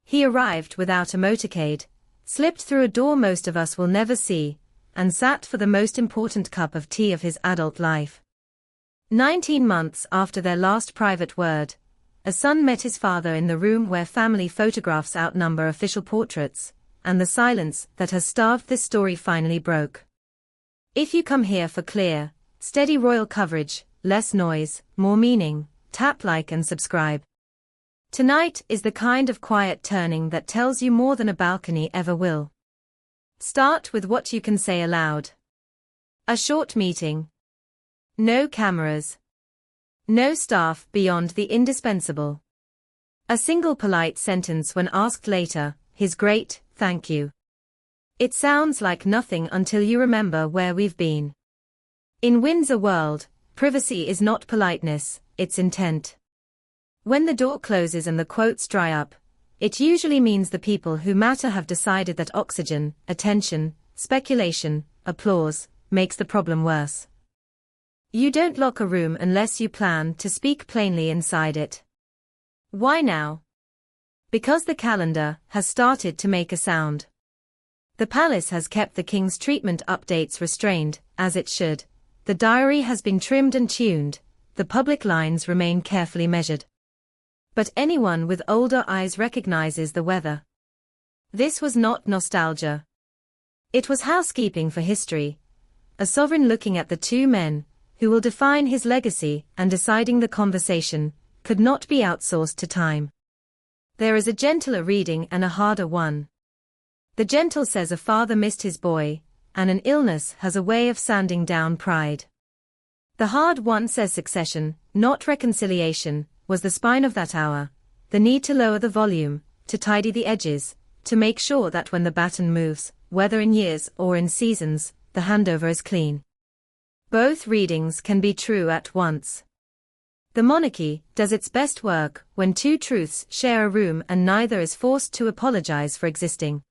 He arrived without a motorcade, slipped through a door most of us will never see, and sat for the most important cup of tea of his adult life. 19 months after their last private word, a son met his father in the room where family photographs outnumber official portraits, and the silence that has starved this story finally broke. If you come here for clear, steady royal coverage, less noise, more meaning, tap like and subscribe. Tonight is the kind of quiet turning that tells you more than a balcony ever will. Start with what you can say aloud. A short meeting. No cameras. No staff beyond the indispensable. A single polite sentence when asked later, his great, thank you. It sounds like nothing until you remember where we've been. In Windsor world, privacy is not politeness, it's intent. When the door closes and the quotes dry up, it usually means the people who matter have decided that oxygen, attention, speculation, applause, makes the problem worse. You don't lock a room unless you plan to speak plainly inside it. Why now? Because the calendar has started to make a sound. The palace has kept the king's treatment updates restrained, as it should. The diary has been trimmed and tuned, the public lines remain carefully measured. But anyone with older eyes recognizes the weather. This was not nostalgia. It was housekeeping for history. A sovereign looking at the two men, who will define his legacy, and deciding the conversation, could not be outsourced to time. There is a gentler reading and a harder one. The gentle says a father missed his boy, and an illness has a way of sanding down pride. The hard one says succession, not reconciliation, was the spine of that hour, the need to lower the volume, to tidy the edges, to make sure that when the baton moves, whether in years or in seasons, the handover is clean. Both readings can be true at once. The monarchy does its best work when two truths share a room and neither is forced to apologize for existing.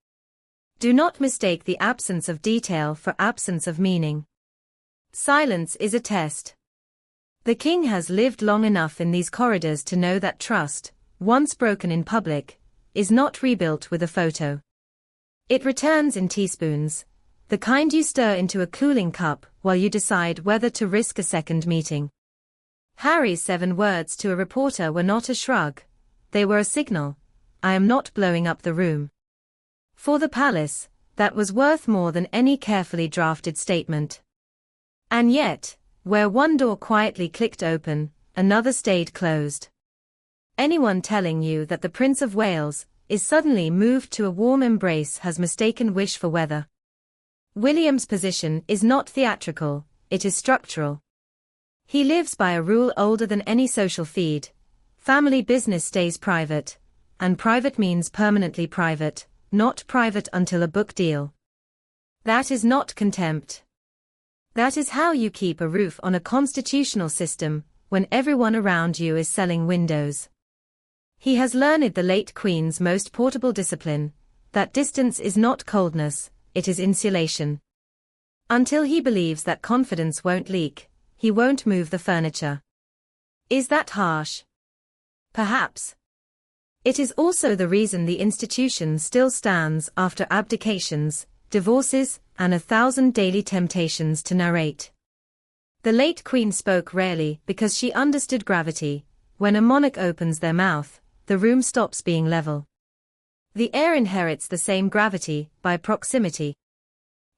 Do not mistake the absence of detail for absence of meaning. Silence is a test. The king has lived long enough in these corridors to know that trust, once broken in public, is not rebuilt with a photo. It returns in teaspoons, the kind you stir into a cooling cup while you decide whether to risk a second meeting. Harry's 7 words to a reporter were not a shrug, they were a signal. I am not blowing up the room. For the palace, that was worth more than any carefully drafted statement. And yet, where one door quietly clicked open, another stayed closed. Anyone telling you that the Prince of Wales is suddenly moved to a warm embrace has mistaken wish for weather. William's position is not theatrical, it is structural. He lives by a rule older than any social feed. Family business stays private, and private means permanently private, not private until a book deal. That is not contempt. That is how you keep a roof on a constitutional system, when everyone around you is selling windows. He has learned the late Queen's most portable discipline, that distance is not coldness, it is insulation. Until he believes that confidence won't leak, he won't move the furniture. Is that harsh? Perhaps. It is also the reason the institution still stands after abdications, divorces, and 1,000 daily temptations to narrate. The late Queen spoke rarely because she understood gravity. When a monarch opens their mouth, the room stops being level. The heir inherits the same gravity, by proximity.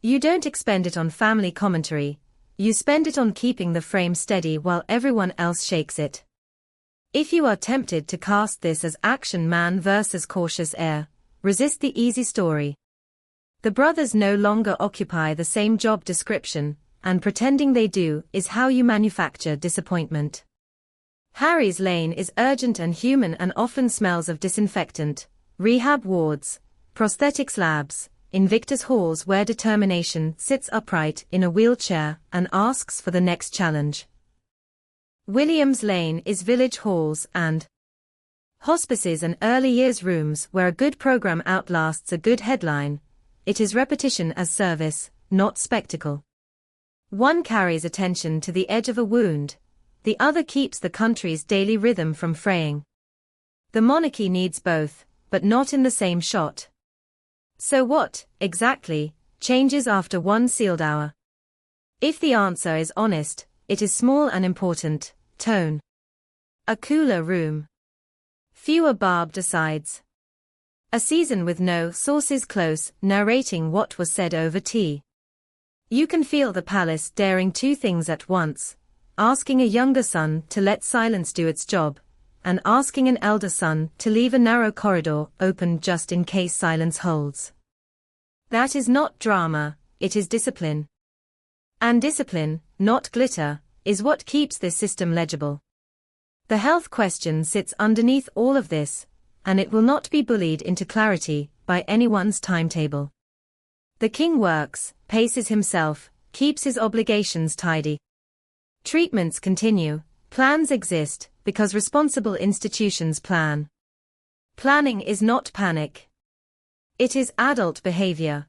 You don't expend it on family commentary, you spend it on keeping the frame steady while everyone else shakes it. If you are tempted to cast this as action man versus cautious heir, resist the easy story. The brothers no longer occupy the same job description, and pretending they do is how you manufacture disappointment. Harry's lane is urgent and human and often smells of disinfectant, rehab wards, prosthetics labs, Invictus halls where determination sits upright in a wheelchair and asks for the next challenge. William's lane is village halls and hospices and early years rooms where a good program outlasts a good headline. It is repetition as service, not spectacle. One carries attention to the edge of a wound, the other keeps the country's daily rhythm from fraying. The monarchy needs both, but not in the same shot. So what, exactly, changes after one sealed hour? If the answer is honest, it is small and important: tone. A cooler room. Fewer barbed asides. A season with no sources close, narrating what was said over tea. You can feel the palace daring two things at once: asking a younger son to let silence do its job, and asking an elder son to leave a narrow corridor open just in case silence holds. That is not drama, it is discipline. And discipline, not glitter, is what keeps this system legible. The health question sits underneath all of this, and it will not be bullied into clarity by anyone's timetable. The king works, paces himself, keeps his obligations tidy. Treatments continue, plans exist, because responsible institutions plan. Planning is not panic. It is adult behavior.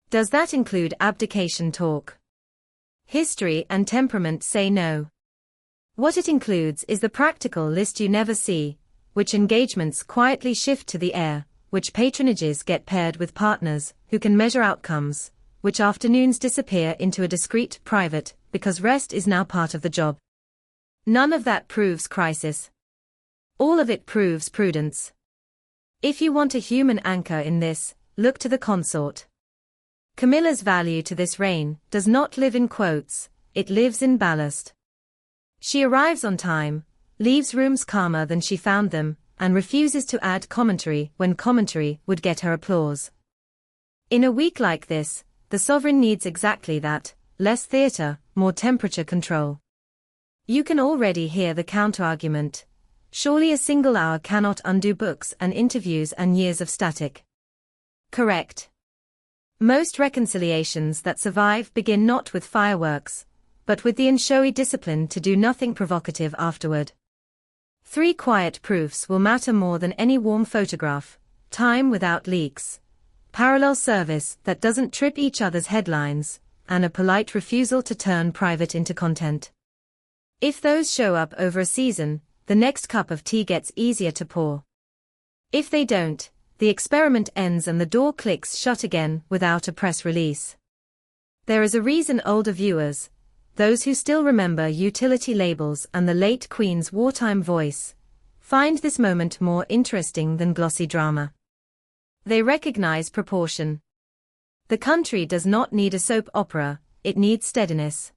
Does that include abdication talk? History and temperament say no. What it includes is the practical list you never see: which engagements quietly shift to the air, which patronages get paired with partners who can measure outcomes, which afternoons disappear into a discreet private, because rest is now part of the job. None of that proves crisis. All of it proves prudence. If you want a human anchor in this, look to the consort. Camilla's value to this reign does not live in quotes, it lives in ballast. She arrives on time, leaves rooms calmer than she found them, and refuses to add commentary when commentary would get her applause. In a week like this, the sovereign needs exactly that: less theatre, more temperature control. You can already hear the counter-argument: surely a single hour cannot undo books and interviews and years of static. Correct. Most reconciliations that survive begin not with fireworks, but with the unshowy discipline to do nothing provocative afterward. 3 quiet proofs will matter more than any warm photograph: time without leaks, parallel service that doesn't trip each other's headlines, and a polite refusal to turn private into content. If those show up over a season, the next cup of tea gets easier to pour. If they don't, the experiment ends and the door clicks shut again without a press release. There is a reason older viewers, those who still remember utility labels and the late Queen's wartime voice, find this moment more interesting than glossy drama. They recognize proportion. The country does not need a soap opera, it needs steadiness.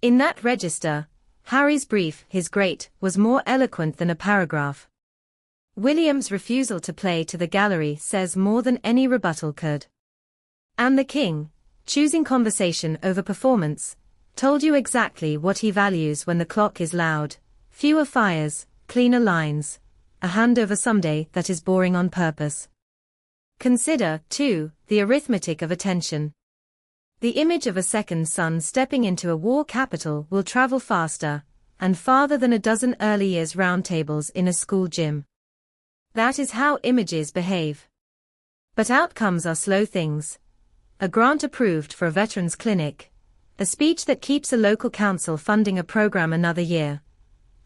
In that register, Harry's brief, his great, was more eloquent than a paragraph. William's refusal to play to the gallery says more than any rebuttal could. And the king, choosing conversation over performance, told you exactly what he values when the clock is loud: fewer fires, cleaner lines, a handover someday that is boring on purpose. Consider, too, the arithmetic of attention. The image of a second son stepping into a war capital will travel faster, and farther than a dozen early years roundtables in a school gym. That is how images behave. But outcomes are slow things. A grant approved for a veterans clinic, a speech that keeps a local council funding a program another year,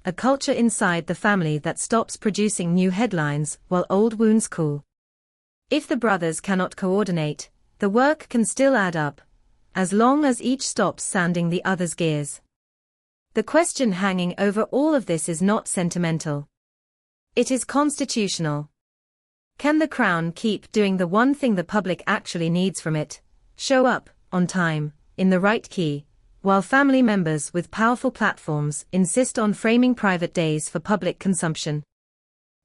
a culture inside the family that stops producing new headlines while old wounds cool. If the brothers cannot coordinate, the work can still add up, as long as each stops sanding the other's gears. The question hanging over all of this is not sentimental. It is constitutional. Can the crown keep doing the one thing the public actually needs from it: show up, on time, in the right key, while family members with powerful platforms insist on framing private days for public consumption?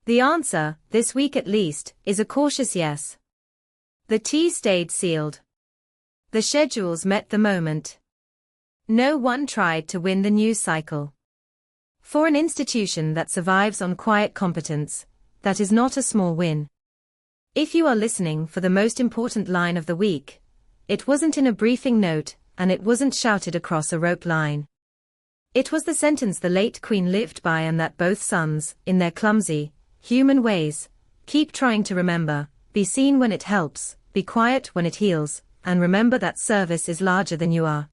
The answer, this week at least, is a cautious yes. The tea stayed sealed. The schedules met the moment. No one tried to win the news cycle. For an institution that survives on quiet competence, that is not a small win. If you are listening for the most important line of the week, it wasn't in a briefing note, and it wasn't shouted across a rope line. It was the sentence the late Queen lived by, and that both sons, in their clumsy, human ways, keep trying to remember: be seen when it helps, be quiet when it heals, and remember that service is larger than you are.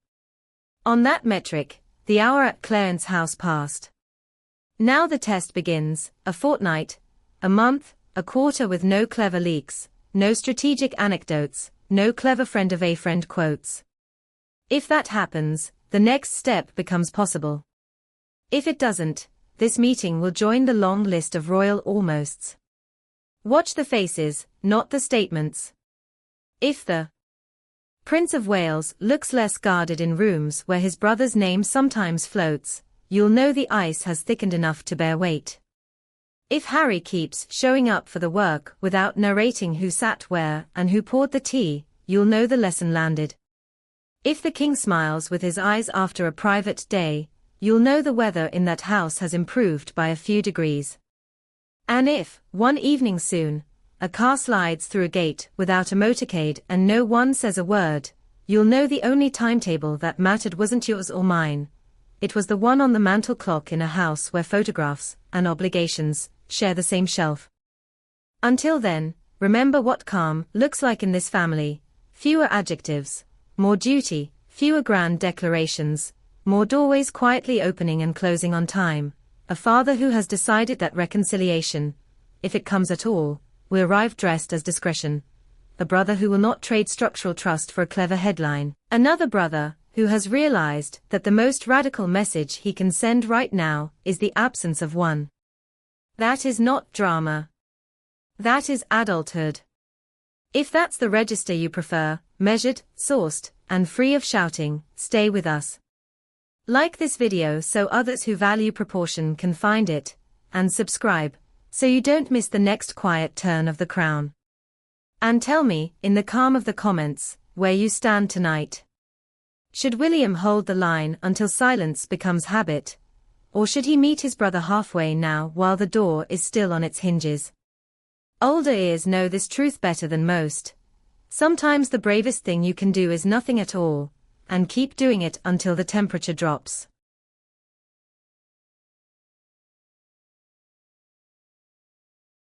On that metric, the hour at Clarence's house passed. Now the test begins: a fortnight, a month, a quarter with no clever leaks, no strategic anecdotes, no clever friend of a friend quotes. If that happens, the next step becomes possible. If it doesn't, this meeting will join the long list of royal almosts. Watch the faces, not the statements. If the Prince of Wales looks less guarded in rooms where his brother's name sometimes floats, you'll know the ice has thickened enough to bear weight. If Harry keeps showing up for the work without narrating who sat where and who poured the tea, you'll know the lesson landed. If the king smiles with his eyes after a private day, you'll know the weather in that house has improved by a few degrees. And if, one evening soon, a car slides through a gate without a motorcade and no one says a word, you'll know the only timetable that mattered wasn't yours or mine. It was the one on the mantel clock in a house where photographs and obligations share the same shelf. Until then, remember what calm looks like in this family: fewer adjectives, more duty, fewer grand declarations, more doorways quietly opening and closing on time, a father who has decided that reconciliation, if it comes at all, will arrive dressed as discretion, a brother who will not trade structural trust for a clever headline, another brother who has realized that the most radical message he can send right now is the absence of one. That is not drama. That is adulthood. If that's the register you prefer, measured, sourced, and free of shouting, stay with us. Like this video so others who value proportion can find it, and subscribe, so you don't miss the next quiet turn of the crown. And tell me, in the calm of the comments, where you stand tonight. Should William hold the line until silence becomes habit? Or should he meet his brother halfway now while the door is still on its hinges? Older ears know this truth better than most. Sometimes the bravest thing you can do is nothing at all, and keep doing it until the temperature drops.